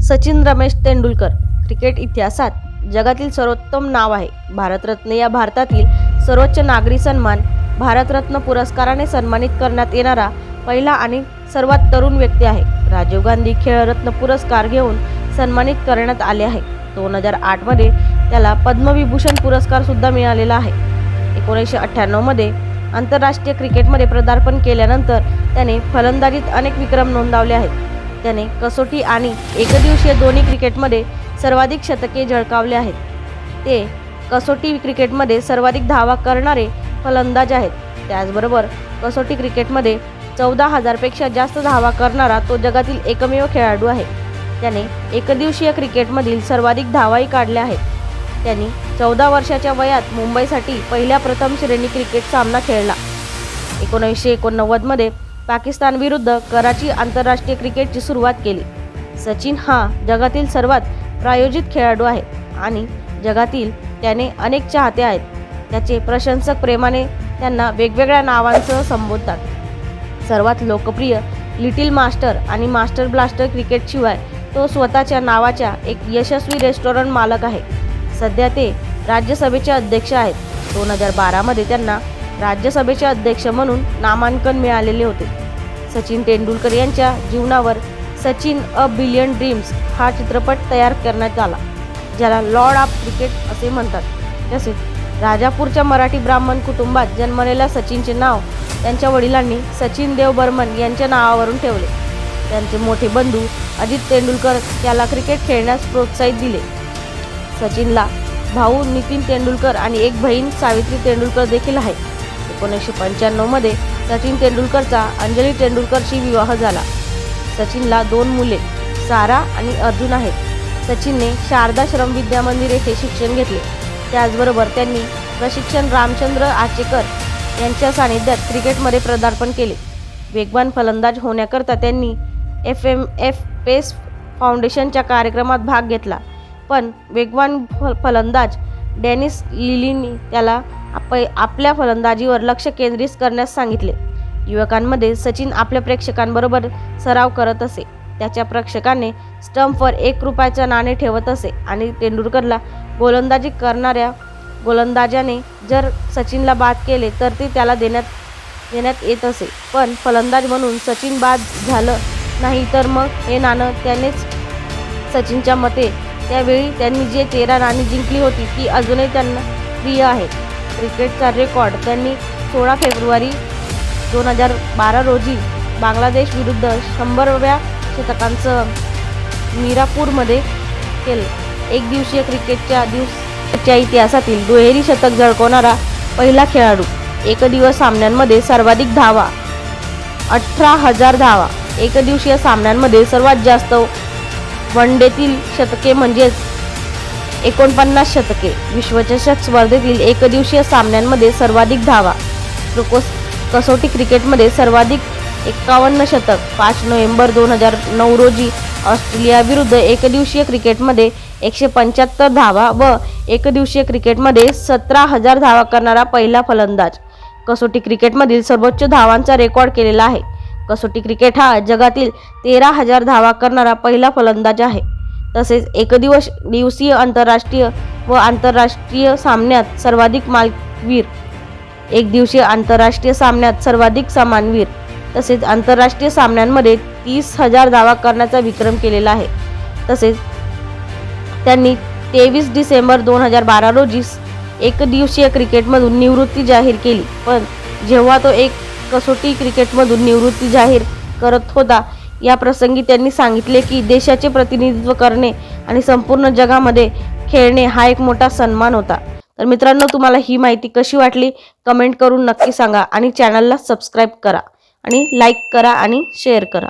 Sachin Ramesh Tendulkar cricket इतिहासात जगातील सर्वोत्तम नाव आहे। भारतरत्न या भारतातील सर्वोच्च नागरी सन्मान भारतरत्न पुरस्काराने सन्मानित करण्यात येणारा पहिला आणि सर्वात तरुण व्यक्ती आहे। राजीव गांधी खेलरत्न पुरस्कार घेऊन सन्मानित करण्यात आले आहे। 2008 मध्ये त्याला पद्मविभूषण पुरस्कार सुद्धा मिळालेला आहे। 1998 मध्ये आंतरराष्ट्रीय क्रिकेटमध्ये पदार्पण केल्यानंतर त्याने फलंदाजीत अनेक विक्रम नोंदवले आहेत। त्याने कसोटी आणि एकदिवसीय दोन्ही क्रिकेटमध्ये सर्वाधिक शतके झळकावले आहेत। ते कसोटी क्रिकेटमध्ये सर्वाधिक धावा करणारे फलंदाज आहेत। त्याचबरोबर कसोटी क्रिकेटमध्ये 14,000 पेक्षा जास्त धावा करणारा तो जगातील एकमेव खेळाडू आहे। त्याने एकदिवसीय क्रिकेटमधील सर्वाधिक धावाही काढल्या आहेत। त्यांनी 14 वर्षाच्या वयात मुंबईसाठी पहिला प्रथम श्रेणी क्रिकेट सामना खेळला। 1989 मध्ये पाकिस्तान विरुद्ध कराची आंतरराष्ट्रीय क्रिकेटची सुरुवात केली। सचिन हा जगातील सर्वात प्रायोजित खेळाडू आहे आणि जगातील त्याने अनेक चाहते आहेत। त्याचे प्रशंसक प्रेमाने त्यांना वेगवेगळ्या नावांसह संबोधतात। सर्वात लोकप्रिय लिटिल मास्टर आणि मास्टर ब्लास्टर क्रिकेटशिवाय तो स्वतःच्या नावाच्या एक यशस्वी रेस्टॉरंट मालक आहे। सध्या ते राज्यसभेचे अध्यक्ष आहेत। 2012 मध्ये त्यांना राज्यसभेचे अध्यक्ष म्हणून नामांकन मिळालेले होते। सचिन तेंडुलकर यांच्या जीवनावर सचिन अ बिलियन ड्रीम्स हा चित्रपट तयार करण्यात आला, ज्याला लॉर्ड ऑफ क्रिकेट असे म्हणतात। तसेच राजापूरच्या मराठी ब्राह्मण कुटुंबात जन्मलेल्या सचिनचे नाव त्यांच्या वडिलांनी सचिन देव बर्मन यांच्या नावावरून ठेवले। त्यांचे मोठे बंधू अजित तेंडुलकर त्याला क्रिकेट खेळण्यास प्रोत्साहित दिले। सचिनला भाऊ नितीन तेंडुलकर आणि एक बहीण सावित्री तेंडुलकर देखील आहे। 1995 मध्ये सचिन तेंडुलकरचा अंजली तेंडुलकरशी विवाह झाला। सचिनला 2 मुले सारा आणि अर्जुन आहेत। सचिनने शारदा श्रम विद्या मंदिर येथे शिक्षण घेतले। त्याचबरोबर त्यांनी प्रशिक्षक रामचंद्र आचेकर यांच्या सानिध्यात क्रिकेटमध्ये पदार्पण केले। वेगवान फलंदाज होण्याकरता त्यांनी FMF पेस फाउंडेशनच्या कार्यक्रमात भाग घेतला, पण वेगवान फलंदाज डेनिस लिलीनी त्याला आपल्या फलंदाजीवर लक्ष केंद्रित करण्यास सांगितले। युवकांमध्ये सचिन आपल्या प्रेक्षकांबरोबर सराव करत असे। त्याच्या प्रेक्षकांनी स्टंपवर 1 रुपयाचे नाणे ठेवत असे आणि तेंडुलकरला गोलंदाजी करणाऱ्या गोलंदाजाने जर सचिनला बाद केले तर ते त्याला देण्यात येत असे। पण फलंदाज म्हणून सचिन बाद झालं नाही तर मग हे नाणं त्यानेच। सचिनच्या मते त्यावेळी त्यांनी जे 13 नाणी जिंकली होती ती अजूनही त्यांना प्रिय आहेत। क्रिकेटचा रेकॉर्ड त्यांनी 16 फेब्रुवारी 2012 रोजी बांगलादेश विरुद्ध 100व्या शतकांसह मीरापूरमध्ये केले। एकदिवसीय क्रिकेटच्या इतिहासातील दुहेरी शतक झळकवणारा पहिला खेळाडू। एकदिवसीय सामन्यांमध्ये सर्वाधिक धावा 18,000 धावा। एकदिवसीय सामन्यांमध्ये सर्वात जास्त वनडेतील शतके म्हणजेच 49 शतके। विश्वचषक स्पर्धेतील एकदिवसीय सामन्यांमध्ये सर्वाधिक धावा। कसोटी क्रिकेटमध्ये सर्वाधिक 51 शतक। 5 नोव्हेंबर 2009 रोजी ऑस्ट्रेलिया विरुद्ध एकदिवसीय क्रिकेटमध्ये 175 धावा व एकदिवसीय क्रिकेटमध्ये 17,000 धावा करणारा पहिला फलंदाज। कसोटी क्रिकेटमधील सर्वोच्च धावांचा रेकॉर्ड केलेला आहे। कसोटी क्रिकेट हा जगातील 13,000 धावा करणारा पहिला फलंदाज आहे। तसेच एकदिवसीय आंतरराष्ट्रीय व आंतरराष्ट्रीय सामन्यात सर्वाधिक मालिकावीर, एकदिवसीय आंतरराष्ट्रीय सामन्यात सर्वाधिक सामनावीर, तसेच आंतरराष्ट्रीय सामन्यांमध्ये 30,000 धावा करण्याचा विक्रम केलेला आहे। तसेच त्यांनी 23 डिसेंबर 2012 रोजी एकदिवसीय क्रिकेटमधून निवृत्ती जाहीर केली। पण जेव्हा तो कसोटी क्रिकेटमधून निवृत्ती जाहीर करत होता या प्रसंगी त्यांनी सांगितले की देशाचे प्रतिनिधित्व करणे आणि संपूर्ण जगामध्ये खेळणे हा एक मोठा सन्मान होता। तर मित्रांनो, तुम्हाला ही माहिती कशी वाटली कमेंट करून नक्की सांगा आणि चॅनलला सबस्क्राईब करा आणि लाईक करा आणि शेअर करा।